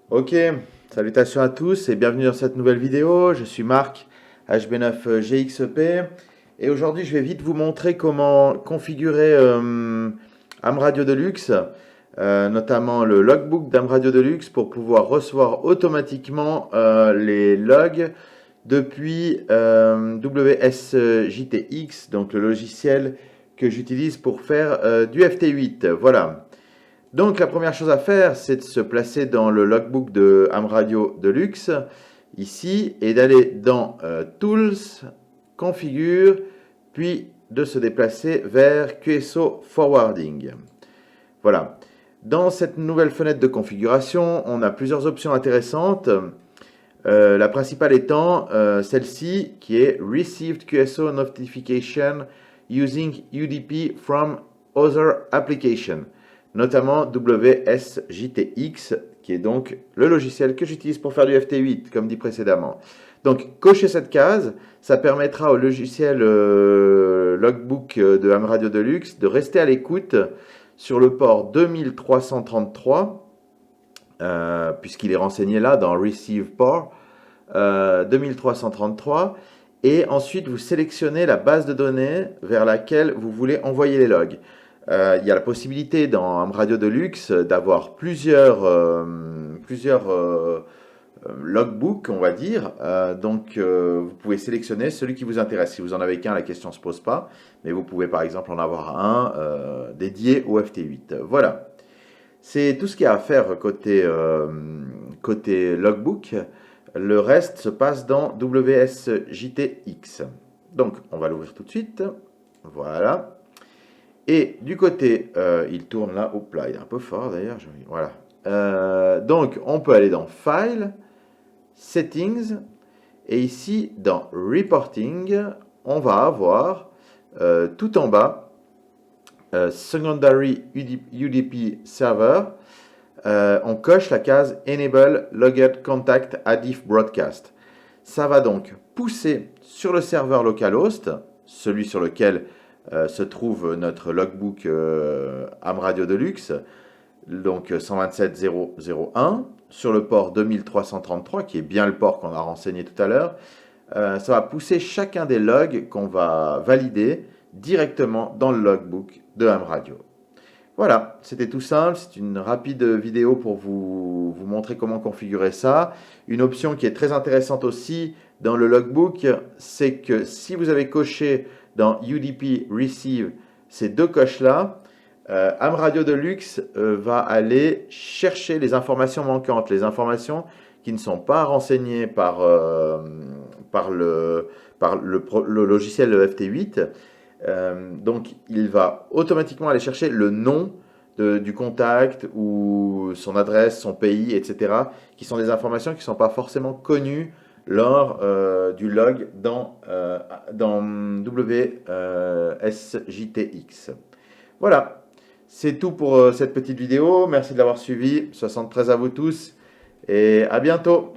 Ok, salutations à tous et bienvenue dans cette nouvelle vidéo. Je suis Marc, HB9GXP, et aujourd'hui je vais vite vous montrer comment configurer AmRadio Deluxe, notamment le logbook d'AmRadio Deluxe pour pouvoir recevoir automatiquement les logs depuis WSJTX, donc le logiciel que j'utilise pour faire du FT8. Voilà. Donc la première chose à faire, c'est de se placer dans le logbook de AmRadio Deluxe, ici, et d'aller dans Tools, Configure, puis de se déplacer vers QSO Forwarding. Voilà. Dans cette nouvelle fenêtre de configuration, on a plusieurs options intéressantes. La principale étant celle-ci qui est Received QSO Notification Using UDP from Other Application, notamment WSJTX, qui est donc le logiciel que j'utilise pour faire du FT8, comme dit précédemment. Donc, cocher cette case, ça permettra au logiciel logbook de AmRadio Deluxe de rester à l'écoute sur le port 2333, puisqu'il est renseigné là dans Receive Port 2333. Et ensuite, vous sélectionnez la base de données vers laquelle vous voulez envoyer les logs. Il y a la possibilité dans AmRadio Deluxe d'avoir plusieurs logbooks, on va dire. Vous pouvez sélectionner celui qui vous intéresse. Si vous en avez qu'un, la question ne se pose pas. Mais vous pouvez par exemple en avoir un dédié au FT8. Voilà. C'est tout ce qu'il y a à faire côté logbook. Le reste se passe dans WSJTX. Donc, on va l'ouvrir tout de suite. Voilà. Et du côté, il tourne là. Oups là, il est un peu fort d'ailleurs. Voilà. Donc, on peut aller dans File, Settings. Et ici, dans Reporting, on va avoir tout en bas Secondary UDP Server. On coche la case Enable Logged Contact Adif Broadcast. Ça va donc pousser sur le serveur localhost, celui sur lequel se trouve notre logbook AmRadio Deluxe, donc 127.0.0.1, sur le port 2333, qui est bien le port qu'on a renseigné tout à l'heure. Ça va pousser chacun des logs qu'on va valider directement dans le logbook de AmRadio. Voilà, c'était tout simple, c'est une rapide vidéo pour vous montrer comment configurer ça. Une option qui est très intéressante aussi dans le logbook, c'est que si vous avez coché dans UDP Receive ces deux coches-là, AmRadio Deluxe va aller chercher les informations manquantes, les informations qui ne sont pas renseignées par le logiciel FT8. Donc, il va automatiquement aller chercher le nom du contact ou son adresse, son pays, etc., qui sont des informations qui ne sont pas forcément connues lors du log dans WSJTX. Voilà, c'est tout pour cette petite vidéo. Merci de l'avoir suivi. 73 à vous tous et à bientôt.